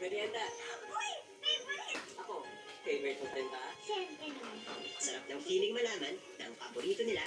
Merienda. Uy! Favorite! Ako, favorite mo din ba? Siyempre naman. Sarap ng feeling malaman na ang paborito nila